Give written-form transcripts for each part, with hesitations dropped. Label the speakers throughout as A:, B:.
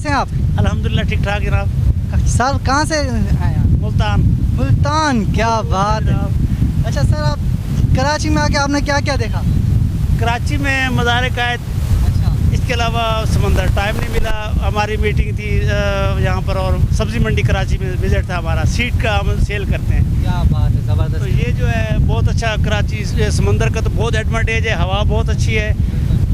A: कैसे हैं आप?
B: अल्हम्दुलिल्लाह ठीक ठाक जनाब।
A: सर कहाँ से आए आप?
B: मुल्तान।
A: मुल्तान, क्या बात है। अच्छा सर, आप कराची में आके आपने क्या क्या देखा?
B: कराची में मज़ार कायद,
A: अच्छा
B: इसके अलावा समंदर। टाइम नहीं मिला, हमारी मीटिंग थी यहाँ पर, और सब्ज़ी मंडी कराची में विज़िट था हमारा। सीट का हम सेल करते हैं।
A: क्या बात है, ज़बरदस्त।
B: तो ये जो है बहुत अच्छा कराची, समंदर का तो बहुत एडवांटेज है, हवा बहुत अच्छी है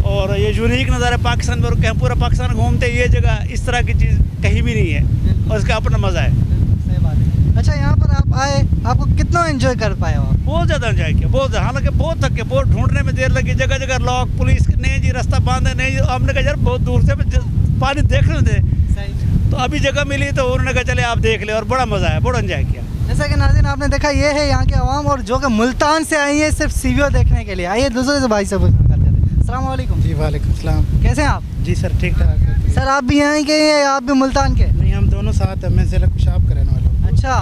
B: और ये यूनिक नज़ारा पाकिस्तान में। और कहीं पूरा पाकिस्तान घूमते ये जगह इस तरह की चीज़ कहीं भी नहीं है और इसका अपना मज़ा है।
A: सही बात है। अच्छा, यहाँ पर आप आए, आपको कितना एंजॉय कर पाए हो?
B: बहुत ज़्यादा एंजॉय किया, बहुत। हालांकि बहुत थके, बहुत ढूंढने में देर लगी, जगह जगह लॉक, पुलिस नहीं जी रास्ता बंद है, नहीं जी। हमने कहा यार बहुत दूर से पानी देखने दे, तो अभी जगह मिली तो उन्होंने कहा चले आप देख ले, और बड़ा मज़ा आया, बड़ा एंजॉय किया।
A: जैसा कि नाज़रीन आपने देखा, ये है यहाँ के अवाम, और जो कि मुल्तान से आई है सिर्फ सीवीओ देखने के लिए। आइए दूसरे से भाई से करते थे। अस्सलाम वालेकुम।
C: जी वालेकुम सलाम।
A: कैसे हैं आप?
C: जी सर ठीक ठाक।
A: सर आप भी यहाँ के हैं, आप भी मुल्तान के?
C: नहीं, हम दोनों साथ हैं। मैं ज़िला कुशाब का रहने वाला हूँ।
A: अच्छा,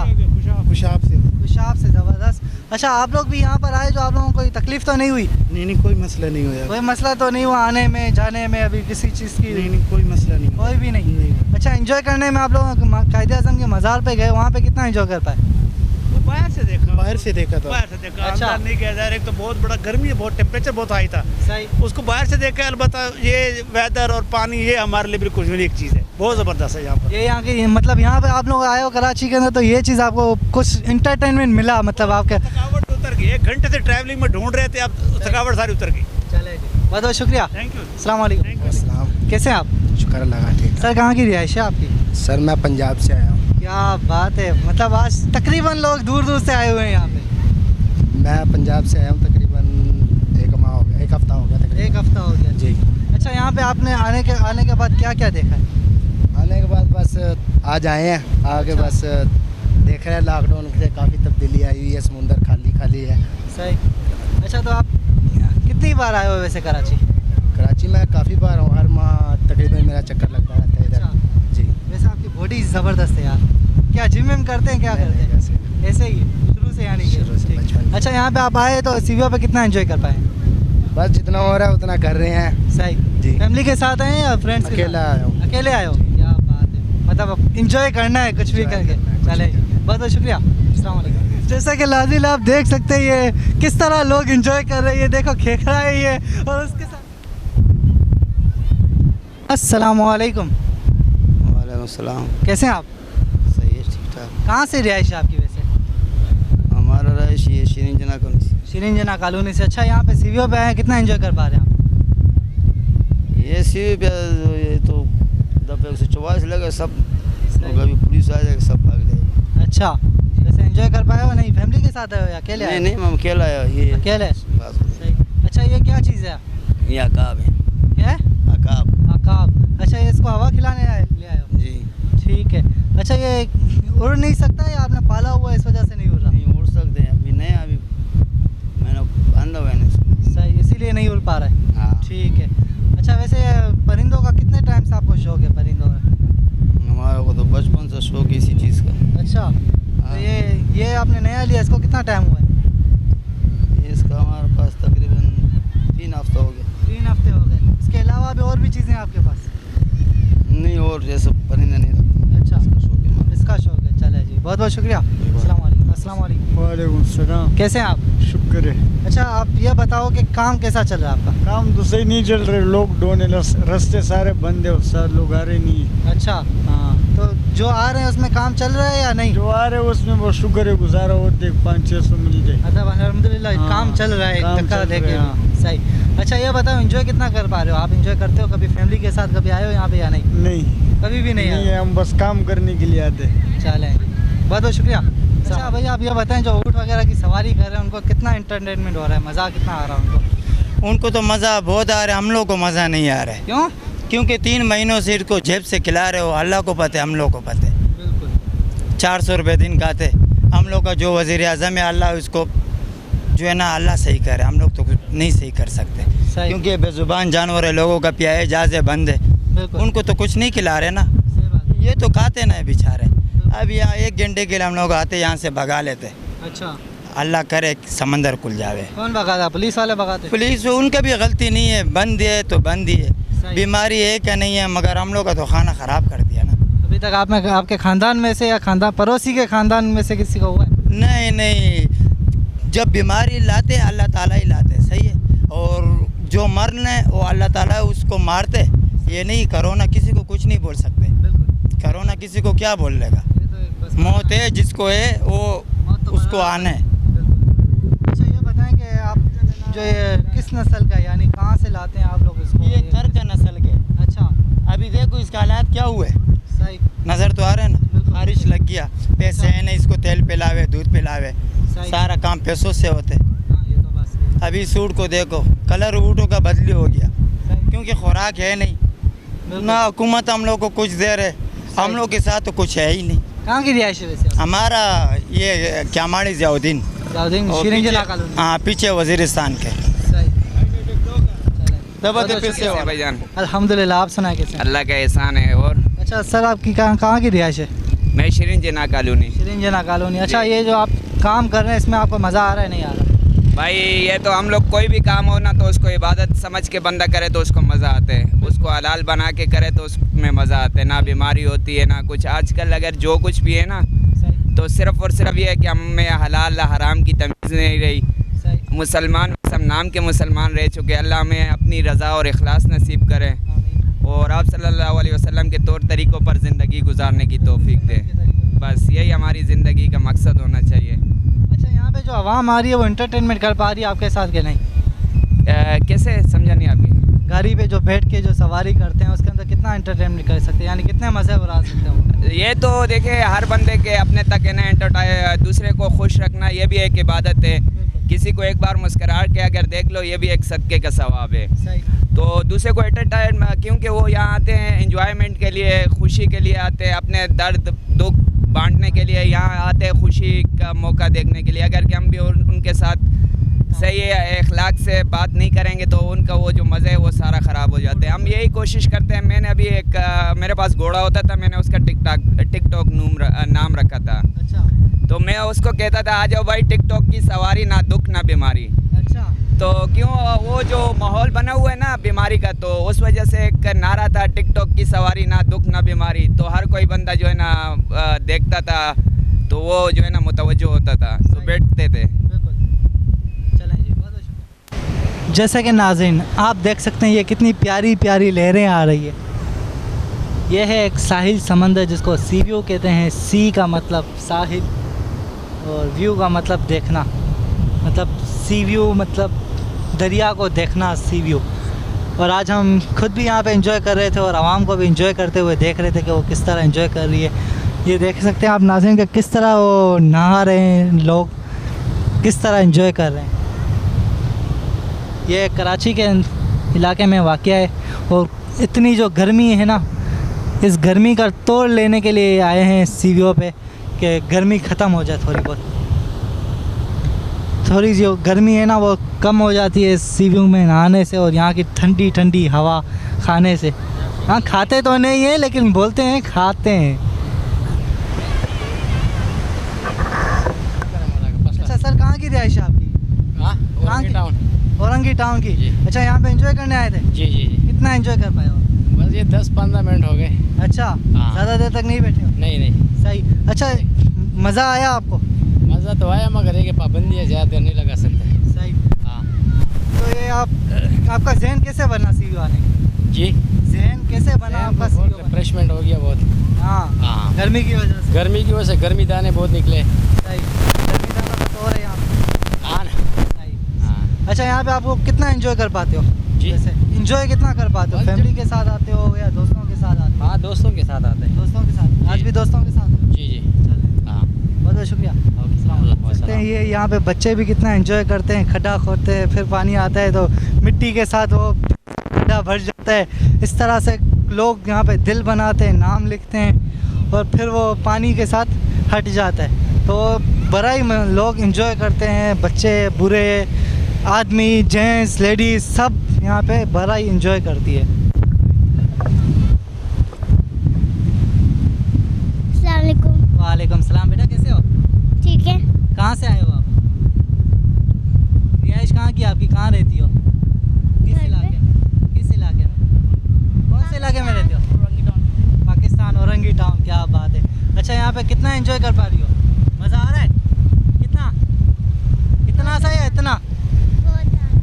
C: कुशाब से।
A: कुशाब से, ज़बरदस्त। अच्छा, आप लोग भी यहाँ पर आए, जो आप लोगों को कोई तकलीफ तो नहीं हुई?
C: नहीं, कोई मसला नहीं हुआ।
A: कोई मसला तो नहीं हुआ आने में जाने में अभी किसी चीज़ की?
C: नहीं, कोई मसला नहीं हुआ।
A: कोई भी नहीं। अच्छा, एंजॉय करने में आप लोग कायद-ए-आज़म के मज़ार पे गए, वहाँ पे कितना एंजॉय कर पाए?
B: बाहर से देखा,
C: बाहर से देखा था।
B: बाहर से देखा।
A: अच्छा।
B: अंदर नहीं गया। डायरेक्ट तो बहुत बड़ा गर्मी है, बहुत टेम्परेचर बहुत हाई था,
A: सही।
B: उसको बाहर से देखा। अलबत्ता ये वेदर और पानी, ये हमारे लिए बिल्कुल यूनिक चीज़ है, बहुत ज़बरदस्त है यहाँ पर।
A: ये यहाँ की, मतलब यहाँ पे आप लोग आए हो कराची के अंदर, तो ये चीज़ आपको कुछ इंटरटेनमेंट मिला, मतलब आपके?
B: थकावट उतर गई, 1 घंटे से ट्रैवलिंग में ढूंढ रहे थे, अब थकावट सारी उतर गई।
A: चले, बहुत बहुत शुक्रिया।
B: Thank you.
A: अस्सलाम वालेकुम।
C: अस्सलाम।
A: कैसे हैं आप?
C: शुक्र अल्लाह का ठीक।
A: सर कहाँ की रिहाइश है आपकी?
C: सर मैं पंजाब से आया हूँ।
A: क्या बात है, मतलब आज तकरीबन लोग दूर दूर से आए हुए हैं यहाँ पे।
C: मैं पंजाब से आया हूँ, तकरीबन 1 माह हो गया, 1 हफ्ता हो गया तकरीबन।
A: 1 हफ्ता हो गया
C: जी।
A: अच्छा, यहाँ पे आपने आने के बाद क्या क्या देखा है?
C: आने के बाद बस आज आए हैं, आके
A: अच्छा।
C: बस देख रहे हैं। लॉकडाउन से काफ़ी तब्दीली आई हुई है, समुंदर खाली खाली है।
A: सही। अच्छा, तो आप कितनी बार आए हो वैसे कराची?
C: कराची में काफ़ी बार हूँ, हर माह तकरीबन मेरा चक्कर लगता रहता है इधर। जी।
A: वैसे आपकी बॉडी ज़बरदस्त है यार। क्या जिम विम करते हैं, क्या करते हैं? ऐसे ही शुरू से, यानी कि?
C: शुरू से,
A: ठीक।
C: बचपन से।
A: अच्छा, यहाँ पे आप आए तो सीवीओ पे कितना एंजॉय कर पाए?
C: बस जितना हो रहा है उतना कर रहे हैं।
A: सही
C: जी।
A: फैमिली के साथ आए या फ्रेंड्स के साथ?
C: अकेला आया हूँ।
A: अकेले आए हो? क्या बात है, मतलब इंजॉय करना है कुछ भी
C: Enjoy
A: करके।
C: करना है, कुछ
A: चले,
C: भी करके।
A: बहुत बहुत शुक्रिया। अस्सलाम वालेकुम। जैसा कि लाजिल आप देख सकते हैं, ये किस तरह लोग इंजॉय कर रहे हैं। ये देखो खेखरा है ये, और उसके साथ। अस्सलाम वालेकुम।
D: वालेकुम सलाम।
A: कैसे हैं आप?
D: सही है, ठीक ठाक।
A: कहाँ से रिहाइश है आपकी वैसे?
D: हमारा रहायश ये शिरीन जना कॉलोनी से।
A: शिरीन जना कॉलोनी से। अच्छा, यहाँ पे सीवीओ पे आए, कितना एंजॉय कर पा रहे हैं आप?
D: ये सी पे ये तो दफे 144 लगे सब, और कभी पुलिस आ जाएगा सब भाग जाएगा।
A: अच्छा, वैसे एंजॉय कर पाए हो? नहीं, फैमिली के साथ आए हो या अकेले आए हो?
D: नहीं, हम अकेला आया ये
A: अकेले?
D: बस।
A: सही। अच्छा, ये क्या चीज़ है?
D: ये अकाब है।
A: क्या है?
D: अकाब।
A: अकाब। अच्छा, ये इसको हवा खिलाने ले आए हो?
D: जी।
A: ठीक है। अच्छा, ये उड़ नहीं सकता या आपने पाला हुआ है, इस वजह से नहीं उड़ रहा?
D: नहीं उड़ सकते हैं, अभी नहीं, अभी मैंने बांधा हुआ है इसको।
A: सही, इसीलिए नहीं उड़ पा रहा है।
D: हाँ।
A: ठीक है। अच्छा, वैसे परिंदों का कितने टाइम से आपको शौक है, परिंदों का?
D: हमारे को तो बचपन से शौक है इसी चीज़ का।
A: अच्छा, तो
D: हाँ।
A: ये आपने नया लिया, इसको कितना टाइम हुआ है?
D: इसका हमारे पास तकरीबन 3 हफ्ता हो गया।
A: 3 हफ्ते हो गए। इसके अलावा भी और भी चीज़ें आपके पास?
D: नहीं, और जैसे परिंदा नहीं रखता।
A: अच्छा,
D: इसका शौक है हमारा।
A: इसका शौक है। चले जी, बहुत बहुत शुक्रिया। अस्सलाम वालेकुम। अस्सलाम वालेकुम।
C: वालेकुम सलाम।
A: कैसे हैं आप?
C: शुक्र है।
A: अच्छा, आप ये बताओ कि काम कैसा चल रहा है आपका?
C: काम तो सही नहीं चल रहे, लॉकडाउन है, रास्ते सारे बंद है, सारे लोग आ रहे नहीं।
A: अच्छा,
C: हाँ,
A: तो जो आ रहे हैं उसमें काम चल रहा है या नहीं?
C: जो आ रहे हैं उसमें बहुत शुक्र है, गुजारा होते 500-600 मिल जाए।
A: मतलब अल्हम्दुलिल्लाह
C: हाँ,
A: काम चल रहा है,
C: काम
A: धक्का
C: चल
A: देके।
C: रहा है, हाँ।
A: सही। अच्छा, ये बताओ एंजॉय कितना कर पा रहे हो आप? एंजॉय करते हो कभी फैमिली के साथ, कभी आए हो यहाँ पे या नहीं?
C: नहीं,
A: कभी भी नहीं
C: नहीं
A: आए?
C: हम बस काम करने के लिए आते हैं।
A: चले, बहुत बहुत शुक्रिया। अच्छा भैया, आप ये बताएं, जो ऊँट वगैरह की सवारी कर रहे हैं उनको कितना एंटरटेनमेंट हो रहा है, मज़ा कितना आ रहा है उनको?
E: उनको तो मज़ा बहुत आ रहा है, हम लोग को मज़ा नहीं आ रहा है।
A: क्यों?
E: क्योंकि 3 महीनों से इनको जेब से खिला रहे हो, अल्लाह को पता है, हम लोग को पता है।
A: बिल्कुल।
E: 400 रुपये दिन खाते हम लोग का। जो वज़ीर आज़म है, अल्लाह उसको जो है ना, अल्लाह सही करे, हम लोग तो कुछ नहीं सही कर सकते।
A: सही।
E: क्योंकि बेज़ुबान जानवर है, लोगों का पियाए जहाज़े बंद है,
A: बिल्कुल।
E: उनको तो कुछ नहीं खिला रहे ना।
A: सही बात है।
E: ये तो खाते ना बेचारे। अब यहाँ 1 घंटे के लिए हम लोग आते, यहाँ से भगा लेते।
A: अच्छा,
E: अल्लाह करे समंदर खुल जावे।
A: कौन भगाता? पुलिस वाले भगाते?
E: पुलिस, उनका भी गलती नहीं है, बंद है तो बंद ही है। बीमारी है क्या नहीं है, मगर हम लोग का तो खाना ख़राब कर दिया ना।
A: अभी तक आप में आपके ख़ानदान में से या खानदान पड़ोसी के ख़ानदान में से किसी को हुआ है?
E: नहीं नहीं, जब बीमारी लाते अल्लाह ताला ही लाते, सही है। और जो मरने वो अल्लाह ताला उसको मारते। ये नहीं, कोरोना किसी को कुछ नहीं बोल सकते। कोरोना किसी को क्या बोल लेगा, मौत है जिसको है वो उसको आना है।
A: अच्छा ये बताएं कि आप जो ये किस नस्ल का, यानी कहाँ से लाते हैं आप लोग इसको?
E: ये कर्क नस्ल के।
A: अच्छा,
E: अभी देखो इसका हालात क्या हुए,
A: सही,
E: नज़र तो आ रहा है ना, बारिश लग गया, पैसे है नहीं, इसको तेल पिलावे दूध पिलावे,
A: सही।
E: सारा काम पैसों से होते।
A: हाँ, ये तो बात सही है।
E: अभी सूट को देखो, कलर ऊँटों का बदली हो गया,
A: सही,
E: क्योंकि खुराक है नहीं ना। हुकूमत हम लोग को कुछ दे रहे, हम लोग के साथ तो कुछ है ही नहीं।
A: कहाँ की रिहाइश है वैसे?
E: हमारा ये क्यामाड़ी ज़ियाउद्दीन,
A: जाउद्दीन
E: और
A: शीरिन
E: पीछे-
A: जिला कॉलोनी।
E: हाँ, पीछे वजीरिस्तान के।
A: सही,
E: दबा
F: कैसे भाईजान?
A: अल्हम्दुलिल्लाह, आप सुनाए कैसे?
F: अल्लाह का एहसान है। और
A: अच्छा सर, आपकी कहाँ की रिहाइश है?
F: मैं शिरीन जिना कॉलोनी।
A: शीरिन जिला कॉलोनी। अच्छा, ये जो आप काम कर रहे हैं इसमें आपको मज़ा आ रहा है नहीं आ रहा?
F: भाई ये तो हम लोग कोई भी काम हो ना तो उसको इबादत समझ के बंदा करे तो उसको मज़ा आता है, उसको हलाल बना के करे तो उसमें मज़ा आता है। ना बीमारी होती है ना कुछ। आजकल अगर जो कुछ भी है ना
A: सही,
F: तो सिर्फ़ और सिर्फ ये है कि हमें हलाल हराम की तमीज़ नहीं रही।
A: सही,
F: मुसलमान सब नाम के मुसलमान रह चुके। अल्लाह हमें अपनी रज़ा और इखलास नसीब करे
A: आमीन।
F: और आप सल्लल्लाहु अलैहि वसल्लम के तौर तरीक़ों पर ज़िंदगी गुजारने की तौफीक दे। बस यही हमारी ज़िंदगी का मकसद होना चाहिए।
A: अच्छा, यहाँ पे जो आवाम आ रही है वो एंटरटेनमेंट कर पा रही है आपके साथ के नहीं?
F: कैसे समझा नहीं आपकी?
A: गाड़ी पे जो बैठ के जो सवारी करते हैं उसके अंदर कितना एंटरटेनमेंट कर सकते हैं, यानी कितने मज़े उड़ा सकते हैं वो?
F: ये तो देखिए हर बंदे के अपने तक है ना, दूसरे को खुश रखना ये भी एक इबादत है। किसी को एक बार मुस्करा के अगर देख लो ये भी एक सदक़े का सवाब है।
A: सही,
F: तो दूसरे को एंटरटेन, क्योंकि वो यहाँ आते हैं एंजॉयमेंट के लिए, खुशी के लिए आते हैं, अपने दर्द दुख बांटने के लिए यहाँ आते हैं, खुशी का मौका देखने के लिए। अगर कि हम भी उनके साथ सही अखलाक से बात नहीं करेंगे तो उनका वो जो मज़े है वो सारा ख़राब हो जाते हैं। हम यही कोशिश करते हैं। मैंने अभी एक मेरे पास घोड़ा होता था, मैंने उसका टिकटॉक नाम रखा था।
A: अच्छा,
F: तो मैं उसको कहता था आ जाओ भाई टिकटॉक की सवारी, ना दुख ना बीमारी।
A: अच्छा,
F: तो क्यों वो जो माहौल बना हुआ है ना बीमारी का, तो उस वजह से एक नारा था टिकटॉक की सवारी, ना दुख ना बीमारी। तो हर कोई बंदा जो है ना देखता था तो वो जो है ना मुतवज्जो होता था, तो बैठते थे।
A: जैसा कि नाज़रीन आप देख सकते हैं ये कितनी प्यारी प्यारी लहरें आ रही है। ये है एक साहिल समंदर जिसको सी व्यू कहते हैं। सी का मतलब साहिल और व्यू का मतलब देखना, मतलब सी व्यू मतलब दरिया को देखना, सी व्यू। और आज हम खुद भी यहाँ पे एंजॉय कर रहे थे और आवाम को भी एंजॉय करते हुए देख रहे थे कि वो किस तरह एंजॉय कर रही है। ये देख सकते हैं आप नाज़रीन कि किस तरह वो नहा रहे हैं लोग, किस तरह एंजॉय कर रहे हैं। ये कराची के इलाके में वाक़या है और इतनी जो गर्मी है ना, इस गर्मी का तोड़ लेने के लिए आए हैं सीवियों पे कि गर्मी ख़त्म हो जाए थोड़ी बहुत। थोड़ी जो गर्मी है ना वो कम हो जाती है सीवियों में नहाने से और यहाँ की ठंडी ठंडी हवा खाने से। हाँ, खाते तो नहीं है लेकिन बोलते हैं खाते हैं। अच्छा सर, कहाँ की रिहाइश है आपकी? कहाँ की? औरंगी टाउन की। अच्छा, यहाँ पे एंजॉय करने आए थे?
G: जी जी जी,
A: कितना एंजॉय कर पाए हो?
G: बस ये 10-15 मिनट हो गए।
A: अच्छा,
G: हाँ।
A: ज़्यादा देर तक नहीं बैठे हो?
G: नहीं नहीं,
A: सही। अच्छा, मज़ा आया आपको?
G: मज़ा तो आया मगर ये कि पाबंदी है, ज़्यादा देर नहीं लगा सकते।
A: सही।
G: हाँ
A: तो ये आपका जहन कैसे बना सीवी आने का?
G: जी,
A: जहन कैसे बना आपका सीवी आने
G: रिफ्रेशमेंट हो गया बहुत।
A: का? हाँ,
G: हाँ,
A: गर्मी की वजह से।
G: गर्मी की वजह से गर्मी दाने बहुत निकले।
A: सही, गर्मी दाना तो हो रहा है यहाँ पे।
G: हाँ ना।
A: सही।
G: हाँ
A: अच्छा, यहाँ पे आप लोग कितना एंजॉय कर पाते हो?
G: जी।
A: जैसे एंजॉय कितना कर पाते हो?
G: बस
A: फैमिली के साथ आते हो या दोस्तों के साथ आते हो?
G: हाँ, दोस्तों के साथ आते हैं।
A: दोस्तों के साथ। आज
G: जी।
A: भी दोस्तों के साथ हो?
G: जी जी।
A: चलिए,
G: हाँ,
A: बहुत बहुत शुक्रिया। सकते हैं ये यहाँ पे बच्चे भी कितना एंजॉय करते हैं, खड्डा खोदते हैं, फिर पानी आता है तो मिट्टी के साथ वो खड्डा भर जाता है। इस तरह से लोग यहाँ पे दिल बनाते हैं, नाम लिखते हैं और फिर वो पानी के साथ हट जाता है। तो बड़ा ही लोग एंजॉय करते हैं, बच्चे बूढ़े आदमी जेंट्स लेडीज़ सब यहाँ पे बड़ा ही एंजॉय करती है।
H: अस्सलाम वालेकुम।
A: वालेकुम सलाम। बेटा कैसे हो?
H: ठीक है।
A: कहाँ से आए हो आप? रिहाइश कहाँ की आपकी? कहाँ रहती हो? किस
H: घर पे।
A: इलाके में? किस इलाके में? क्या बात है। अच्छा, यहाँ पे कितना एंजॉय कर पा रही हो? मज़ा आ रहा है? कितना इतना सा या इतना?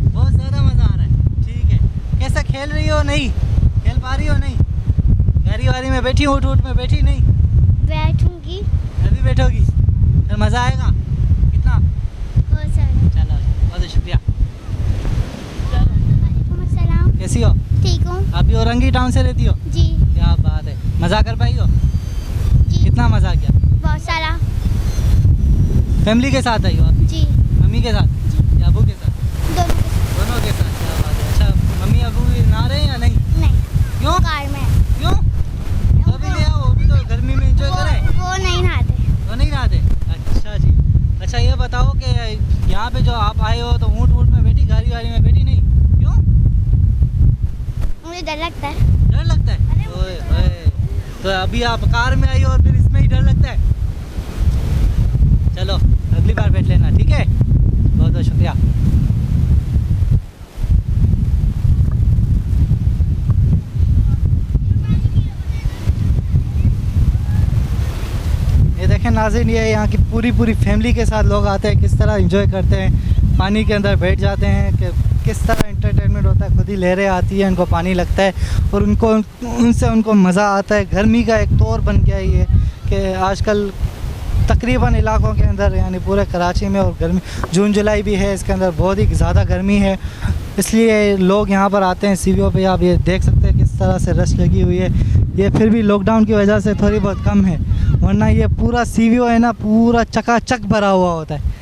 A: बहुत ज़्यादा मज़ा आ रहा है। ठीक है, कैसा खेल रही हो? नहीं खेल पा रही हो? नहीं गाड़ी वाड़ी में बैठी, ऊँट में बैठी? नहीं
H: बैठूंगी।
A: अभी बैठोगी? फिर मज़ा आएगा? कितना?
H: बहुत सारा।
A: चलो, बहुत शुक्रिया।
H: वालेकुम अस्सलाम।
A: कैसी हो?
H: ठीक हूँ
A: आप भी औरंगी टाउन से रहती हो?
H: जी।
A: क्या बात है। मज़ा कर पाई हो?
H: जी
A: कितना मज़ा किया?
H: बहुत सारा।
A: फैमिली के साथ आई हो आप?
H: जी
A: मम्मी के साथ या अबू के साथ?
H: दोनों के साथ।
A: दोनों के साथ। क्या बात है। अच्छा, मम्मी अबू भी नहा रहे हैं या नहीं?
H: नहीं,
A: क्यों?
H: कार में।
A: क्यों? तो भी ले आओ, वो भी तो गर्मी में एंजॉय करें।
H: वो नहीं नहाते।
A: तो नहीं नहाते? अच्छा जी। अच्छा, ये बताओ कि यहाँ पे जो आप आए हो तो ऊँट में बैठी, गाड़ी वाड़ी में बैठी? नहीं क्यों?
H: मुझे डर लगता है।
A: डर लगता है? ओए ओए, तो अभी आप कार में आई हो और फिर इसमें ही डर लगता है? चलो, अगली बार बैठ लेना, ठीक है? बहुत बहुत शुक्रिया। ये देखें नाज़रीन, ये यहाँ की पूरी फैमिली के साथ लोग आते हैं, किस तरह एंजॉय करते हैं, पानी के अंदर बैठ जाते हैं, कि किस तरह एंटरटेनमेंट होता है। खुद ही लहरें आती हैं, उनको पानी लगता है और उनको मज़ा आता है। गर्मी का एक तौर बन गया है ये, कि आजकल तकरीबन इलाकों के अंदर, यानी पूरे कराची में, और गर्मी जून जुलाई भी है, इसके अंदर बहुत ही ज़्यादा गर्मी है, इसलिए लोग यहाँ पर आते हैं। सीवीओ पे आप ये देख सकते हैं किस तरह से रश लगी हुई है। ये फिर भी लॉकडाउन की वजह से थोड़ी बहुत कम है, वरना ये पूरा सीवीओ है ना, पूरा चकाचक भरा हुआ होता है।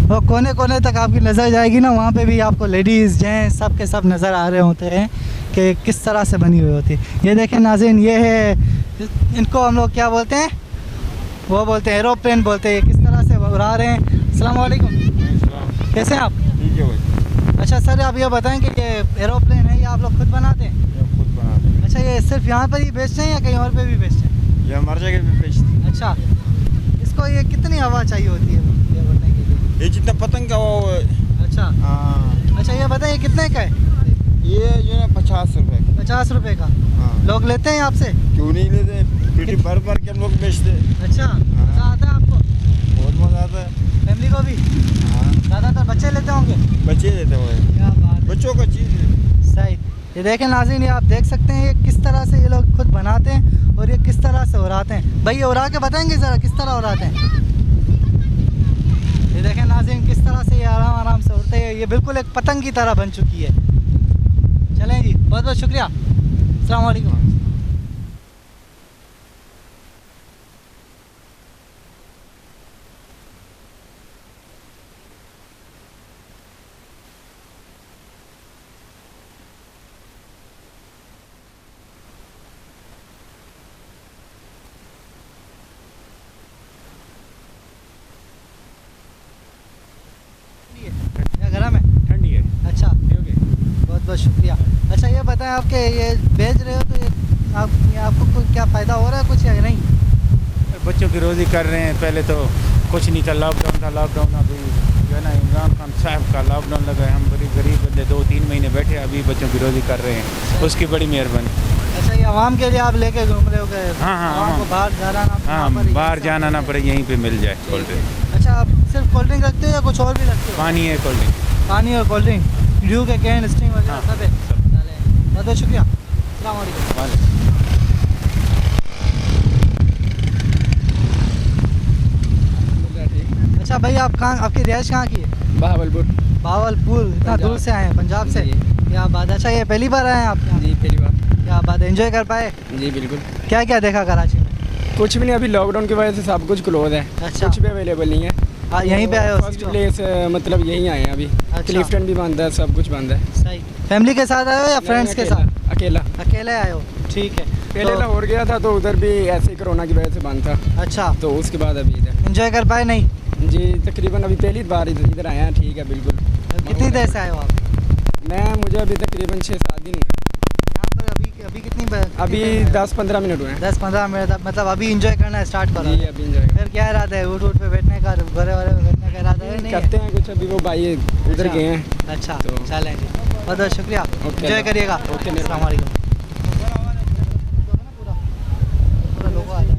A: और कोने कोने तक आपकी नज़र जाएगी ना, वहाँ पे भी आपको लेडीज़ जेंट्स सब के सब नज़र आ रहे होते हैं कि किस तरह से बनी हुई होती है। ये देखें नाज़रीन, ये है, इनको हम लोग क्या बोलते हैं? वो बोलते हैं एरोप्लेन बोलते हैं। किस तरह से उड़ा रहे हैं। अस्सलाम वालेकुम, कैसे हैं आप?
I: ठीक है भाई।
A: अच्छा सर, आप ये बताएं कि ये एरोप्लेन है, ये आप लोग खुद बनाते हैं?
I: खुद बनाते हैं।
A: अच्छा, ये सिर्फ यहाँ पर ही बेचते हैं या कहीं और पे भी बेचते हैं?
I: ये हमारे जगह पे बेचते हैं।
A: अच्छा, इसको ये कितनी हवा चाहिए होती है ये बनने के लिए?
I: ये जितना पतंग का वो।
A: अच्छा
I: हाँ।
A: अच्छा, ये बताएं, ये कितने का है?
I: ये जो है 50 रुपए।
A: 50 रुपए का?
I: हाँ।
A: लोग लेते हैं आपसे?
I: क्यों नहीं लेते, पेटी भर भर के हम लोग बेचते हैं।
A: अच्छा, मज़ा आता है आपको?
I: बहुत मज़ा आता है।
A: फैमिली को भी?
I: हाँ,
A: ज़्यादातर बच्चे लेते होंगे?
I: बच्चे लेते हुए।
A: क्या बात है।
I: बच्चों का चीज़ है।
A: सही। ये देखें नाज़रीन, ये आप देख सकते हैं ये किस तरह से ये लोग खुद बनाते हैं और ये किस तरह से उड़ाते हैं। भाई, ये उड़ा के बताएंगे ज़रा किस तरह उड़ाते हैं? ये देखें नाज़रीन, किस तरह से ये आराम से उड़ते हैं। ये बिल्कुल एक पतंग की तरह बन चुकी है। चलें जी, बहुत बहुत शुक्रिया। अस्सलाम वालेकुम। गरम है?
I: ठंडी है।
A: अच्छा, बहुत बहुत शुक्रिया। अच्छा, ये बताएं, आपके ये बेच रहे हो तो ये आपको कोई क्या फ़ायदा हो रहा है कुछ या नहीं?
I: बच्चों की रोज़ी कर रहे हैं। पहले तो कुछ नहीं था, लॉकडाउन था। लॉकडाउन अभी जो है ना, इमरान खान साहब का लॉकडाउन लगा है। हम गरीब बंदे 2-3 महीने बैठे, अभी बच्चों की रोज़ी कर रहे हैं, उसकी बड़ी मेहरबानी।
A: अच्छा, ये आवाम के लिए आप लेके घूम रहे हो गए?
I: हाँ,
A: आवाम को बाहर जाना ना,
I: हाँ, बाहर जाना ना पड़े, यहीं पे मिल जाए कोल्ड ड्रिंक।
A: अच्छा, आप सिर्फ कोल्ड ड्रिंक रखते हो या कुछ और भी रखते हो?
I: पानी है, कोल्ड ड्रिंक।
A: पानी और कोल्ड ड्रिंक, ड्यू के कैन, स्टिंग वगैरह
I: हाँ,
A: सब है? चलें, बहुत बहुत शुक्रिया। अस्सलाम वालेकुम। अच्छा भाई, आप कहाँ, आपकी रिहाइश कहाँ की है?
G: बहावलपुर।
A: बावलपुर, इतना दूर से आए हैं पंजाब से? क्या बात है। अच्छा, ये पहली बार आए हैं आप यहाँ?
G: जी पहली बार।
A: क्या बात है, एंजॉय कर पाए?
G: जी बिल्कुल।
A: क्या क्या देखा कराची में?
G: कुछ भी नहीं, अभी लॉकडाउन की वजह से सब कुछ क्लोज है।
A: अच्छा।
G: कुछ भी अवेलेबल नहीं है।
A: हाँ, यहीं पे आए हो?
G: फर्स्ट प्लेस मतलब यहीं आए हैं अभी।
A: अच्छा।
G: क्लिफ्टन भी बंद है, सब कुछ बंद है।
A: सही। फैमिली के साथ आए हो या फ्रेंड्स के साथ?
G: अकेला।
A: अकेले आए हो, ठीक है।
G: पहले लाहौर गया था तो उधर भी ऐसे ही कोरोना की वजह से बंद था।
A: अच्छा,
G: तो उसके बाद अभी इधर
A: एंजॉय कर पाए? नहीं
G: जी, तकरीबन अभी पहली बार इधर आए हैं। ठीक है, बिल्कुल।
A: कितनी देर से आए हो आप?
G: मुझे अभी तकरीबन 6-7 दिन हुए।
A: यहाँ पर अभी कितनी
G: अभी 10-15 मिनट हुए हैं।
A: 10-15 मिनट, मतलब अभी एंजॉय करना स्टार्ट करो?
G: जी अभी इंजॉय
A: फिर क्या इरादा है, ऊँट पे बैठने का, घोड़े वाले पे बैठने का इरादा है? नहीं
G: करते हैं कुछ। अभी वो भाई उधर
A: अच्छा।
G: गए हैं।
A: अच्छा,
G: तो-
A: चलें जी, बहुत बहुत शुक्रिया।
G: ओके,
A: एंजॉय करिएगा।
G: ओके,
A: अस्सलाम वालेकुम। पूरा लोगो आ जाए।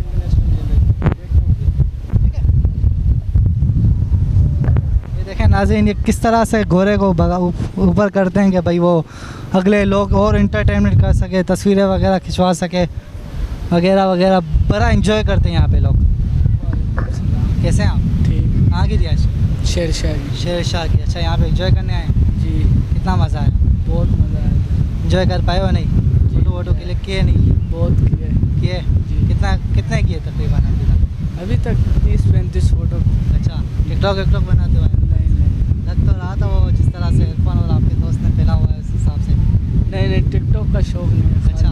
A: नाज़रीन ये किस तरह से घोड़े को ऊपर करते हैं कि भाई वो अगले लोग और इंटरटेनमेंट कर सके, तस्वीरें वगैरह खिंचवा सके वगैरह वगैरह। बड़ा एंजॉय करते हैं यहाँ पे लोग। कैसे हैं आप?
G: ठीक।
A: कहाँ की रिहाइश?
G: शेर शाह
A: की। अच्छा, यहाँ पे एंजॉय करने आए?
G: जी।
A: कितना मज़ा आया?
G: बहुत मज़ा आया।
A: एंजॉय कर पाए हो नहीं? फोटो वोटो क्लिक किए नहीं?
G: बहुत किए
A: जी। कितने किए तकरीबन
G: अभी तक 30-35 फोटो।
A: अच्छा, टिकटॉक बनाते हो? नहीं, लग तो रहा था वो जिस तरह से इरफान और आपके दोस्त ने फैला हुआ है उस हिसाब से।
G: नहीं, टिकटॉक का शौक नहीं है।
A: अच्छा,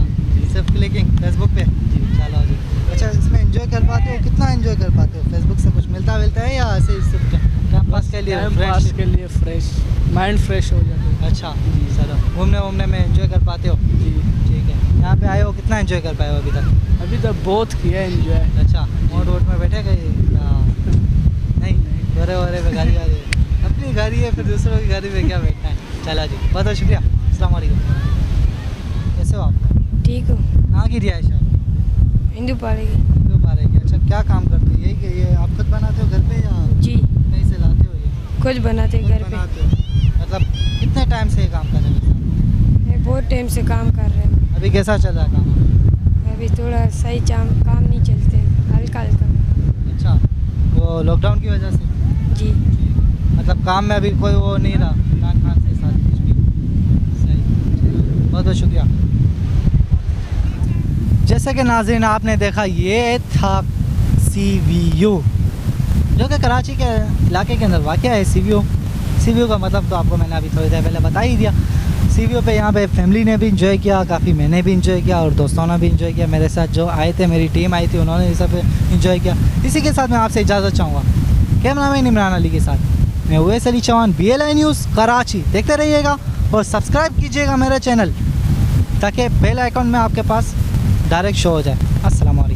A: सिर्फ क्लिकिंग फेसबुक पे? जी। चलो जी। अच्छा, इसमें एंजॉय कर पाते हो? कितना एंजॉय कर पाते हो? फेसबुक से कुछ मिलता है या ऐसे ही सिर्फ टाइम पास के लिए?
G: टाइम पास के लिए, फ्रेश माइंड फ्रेश हो जाता है।
A: अच्छा, चलो घूमने में एंजॉय कर पाते हो? जी। ठीक है। यहाँ पे आए हो, कितना एंजॉय कर पाए हो अभी तक?
G: अभी तक बहुत किया एंजॉय।
A: अच्छा, मोड में बैठे गए? नहीं, घोड़े पे गाड़ी अपनी गाड़ी है, फिर दूसरों की गाड़ी पे क्या बैठना है। चला जी, बहुत बहुत शुक्रिया। अस्सलाम वालेकुम। कैसे हो आप?
J: ठीक हो।
A: कहाँ की रिहाइश है?
J: हिंदू पारे
A: की। अच्छा, क्या काम करते हो? यही कि ये आप खुद बनाते हो घर पे या
J: जी
A: कहीं से लाते हो? ये
J: खुद बनाते घर पे।
A: मतलब कितने टाइम से ये काम कर रहे हो?
J: मैं बहुत टाइम से काम कर रहे हैं।
A: अभी कैसा चल रहा है काम?
J: अभी थोड़ा सही काम नहीं चलते, हल्का।
A: अच्छा, वो लॉकडाउन की वजह से?
J: जी।
A: मतलब काम में अभी कोई वो नहीं रहा इमरान खान के साथ कुछ भी? सही, बहुत बहुत शुक्रिया। जैसे कि नाज़रीन आपने देखा, ये था CVU जो कि कराची के इलाके के अंदर वाक़या है। CVU का मतलब तो आपको मैंने अभी थोड़ी देर पहले बता ही दिया। CVU पे यहाँ पे फैमिली ने भी इंजॉय किया, काफ़ी मैंने भी इंजॉय किया और दोस्तों ने भी इंजॉय किया। मेरे साथ जो आए थे, मेरी टीम आई थी, उन्होंने भी सब इंजॉय किया। इसी के साथ मैं आपसे इजाज़त चाहूँगा। कैमरामैन इमरान अली के साथ मैं उवैस अली चौहान, BLI न्यूज़ कराची। देखते रहिएगा और सब्सक्राइब कीजिएगा मेरा चैनल ताकि बेल आइकॉन में आपके पास डायरेक्ट शो हो जाए। अस्सलाम वालेकुम।